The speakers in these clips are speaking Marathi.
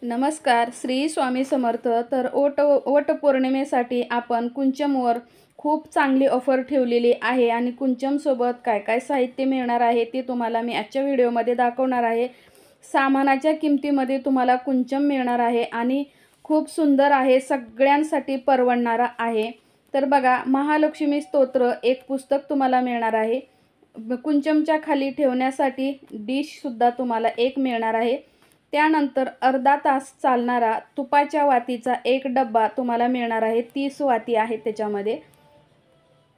नमस्कार, श्री स्वामी समर्थ। तर वटपौर्णिमेसाठी आपण कुंचमवर खूप चांगली ऑफर ठेवलेली आहे आणि कुंचमसोबत काय काय साहित्य मिळणार आहे ते तुम्हाला मी आजच्या व्हिडिओमध्ये दाखवणार आहे। सामानाच्या किमतीमध्ये तुम्हाला कुंचम मिळणार आहे आणि खूप सुंदर आहे, सगळ्यांसाठी परवडणारा आहे। तर बघा, महालक्ष्मी स्तोत्र एक पुस्तक तुम्हाला मिळणार आहे। कुंचमच्या खाली ठेवण्यासाठी डिशसुद्धा तुम्हाला एक मिळणार आहे। त्यानंतर अर्धा तास चालणारा तुपाच्या वातीचा एक डब्बा तुम्हाला मिळणार आहे। 30 वाती आहेत त्याच्यामध्ये।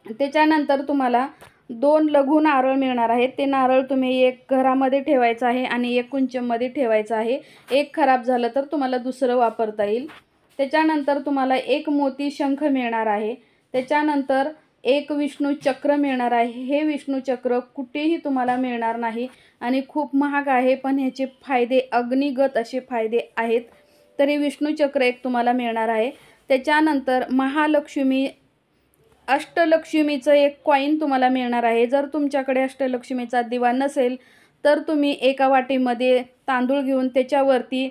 त्याच्यानंतर तुम्हाला 2 लघु नारळ मिळणार आहेत। ते नारळ तुम्ही एक घरामध्ये ठेवायचं आहे आणि एक कुंचममध्ये ठेवायचं आहे। एक खराब झालं तर तुम्हाला दुसरं वापरता येईल। त्याच्यानंतर तुम्हाला एक मोती शंख मिळणार आहे। त्याच्यानंतर एक विष्णू चक्र मिळणार आहे। हे विष्णू चक्र कुठेही तुम्हाला मिळणार नाही आणि खूप महाग आहे, पण ह्याचे फायदे अग्निगत असे फायदे आहेत। तरी विष्णू चक्र एक तुम्हाला मिळणार आहे। त्याच्यानंतर महालक्ष्मी अष्टलक्ष्मीचं एक कॉइन तुम्हाला मिळणार आहे। जर तुमच्याकडे अष्टलक्ष्मीचा दिवा नसेल तर तुम्ही एका वाटीमध्ये तांदूळ घेऊन त्याच्यावरती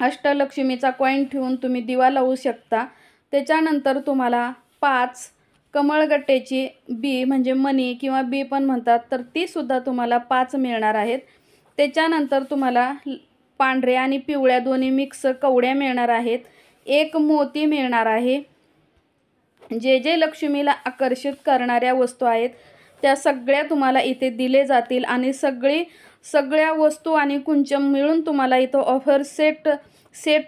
अष्टलक्ष्मीचा कॉइन ठेवून तुम्ही दिवा लावू शकता। त्याच्यानंतर तुम्हाला 5 कमळगट्ट्याची बी म्हणजे मनी किंवा बी पण म्हणतात, तर ती सुद्धा तुम्हाला 5 मिळणार आहेत। त्याच्यानंतर तुम्हाला पांढऱ्या आणि पिवळ्या दोन्ही मिक्स कवड्या मिळणार आहेत। एक मोती मिळणार आहे। जे लक्ष्मीला आकर्षित करणाऱ्या वस्तू आहेत त्या सगळ्या तुम्हाला इथे दिले जातील आणि सगळ्या वस्तू आणि कुंचम मिळून तुम्हाला इथं ऑफर सेट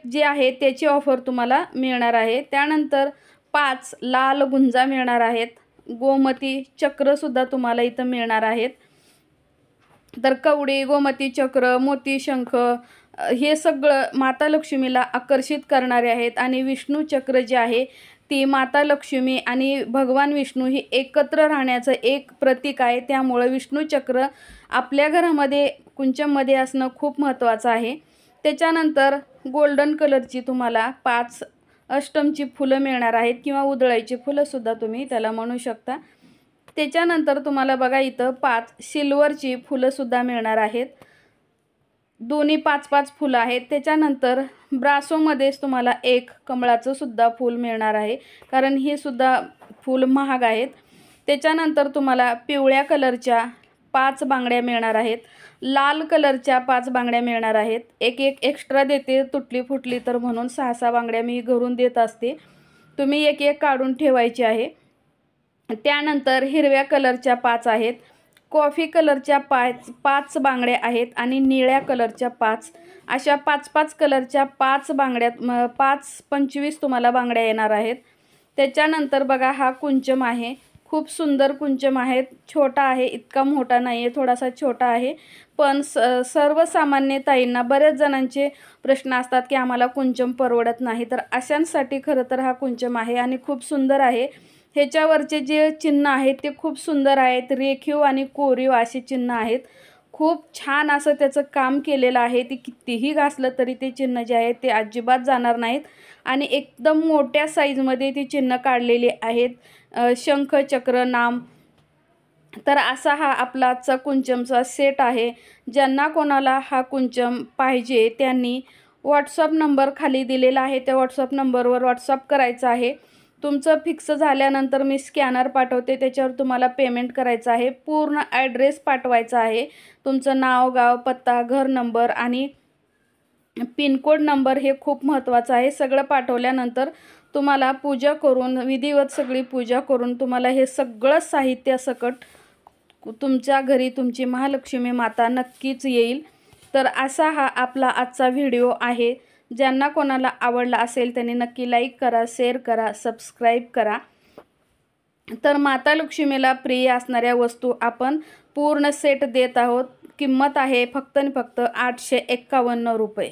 जे आहे त्याची ऑफर तुम्हाला मिळणार आहे। त्यानंतर 5 लाल गुंजा मिळणार आहेत। गोमती चक्र सुद्धा तुम्हाला इथं मिळणार आहेत। तर कवडी, गोमती चक्र, मोती शंख हे सगळं माता लक्ष्मीला आकर्षित करणारे आहेत आणि विष्णू चक्र जे आहे ती माता लक्ष्मी आणि भगवान विष्णू ही एकत्र राहण्याचं एक प्रतीक आहे। त्यामुळे विष्णू चक्र आपल्या घरामध्ये कुंचममध्ये असणं खूप महत्त्वाचं आहे। त्याच्यानंतर गोल्डन कलरची तुम्हाला 5 अष्टमची फुलं मिळणार आहेत किंवा उधळायची फुलं सुद्धा तुम्ही त्याला म्हणू शकता। त्याच्यानंतर तुम्हाला बघा इथं 5 सिल्वरची फुलं सुद्धा मिळणार आहेत। दोन्ही 5-5 फुलं आहेत। त्याच्यानंतर ब्रासोमध्येच तुम्हाला एक कमळाचं सुद्धा फूल मिळणार आहे, कारण हे सुद्धा फूल महाग आहेत। त्याच्यानंतर तुम्हाला पिवळ्या कलरच्या 5 बांगड्या मिळणार आहेत। लाल कलरच्या 5 बांगड्या मिळणार आहेत। एक एक्स्ट्रा देते, तुटली फुटली तर म्हणून 6-6 बांगड्या मी घरून देत असते, तुम्ही एक काढून ठेवायची आहे। त्यानंतर हिरव्या कलरच्या 5 आहेत। कॉफी कलरच्या 5 बांगड्या आहेत आणि निळ्या कलरच्या 5, अशा 5-5 कलरच्या 5 बांगड्या 5-25 तुम्हाला बांगड्या येणार आहेत। त्याच्यानंतर बघा, हा कुंचम आहे, खूप सुंदर कुंचम आहे। छोटा आहे, इतका मोठा नाही आहे, थोडासा छोटा आहे। पण सर्वसामान्य ताईंना बऱ्याच जणांचे प्रश्न असतात की आम्हाला कुंचम परवडत नाही, तर अशांसाठी खरं तर हा कुंचम आहे आणि खूप सुंदर आहे। ह्याच्यावरचे जे चिन्ह आहेत ते खूप सुंदर आहेत, रेखीव आणि कोरीव असे चिन्ह आहेत। खूप छान असं त्याचं काम केलेलं आहे। ते कितीही घासलं तरी ते चिन्ह जे आहेत ते अजिबात जाणार नाहीत आणि एकदम मोठ्या साईजमध्ये ती चिन्ह काढलेली आहेत, शंख चक्र नाम। तर असा हा आपला आजचा कुंचमचा सेट आहे। ज्यांना कोणाला हा कुंचम पाहिजे त्यांनी व्हॉट्सअप नंबर खाली दिलेला आहे, त्या व्हॉट्सअप नंबरवर व्हॉट्सअप करायचं आहे। तुमचं फिक्स झाल्यानंतर मी स्कॅनर पाठवते, त्याच्यावर तुम्हाला पेमेंट करायचं आहे। पूर्ण ॲड्रेस पाठवायचा आहे, तुमचं नाव, गाव, पत्ता, घर नंबर आणि पिनकोड नंबर हे खूप महत्त्वाचं आहे। सगळं पाठवल्यानंतर तुम्हाला पूजा करून, विधिवत सगळी पूजा करून तुम्हाला हे सगळं साहित्य सकट तुमच्या घरी तुमची महालक्ष्मी माता नक्कीच येईल। तर असा हा आपला आजचा व्हिडिओ आहे। ज्यांना कोणाला आवडला असेल त्यांनी नक्की लाईक करा, शेअर करा, सबस्क्राईब करा। तर माता लक्ष्मीला प्रिय असणाऱ्या वस्तू आपण पूर्ण सेट देत आहोत। किंमत आहे फक्त आणि फक्त 851 रुपये।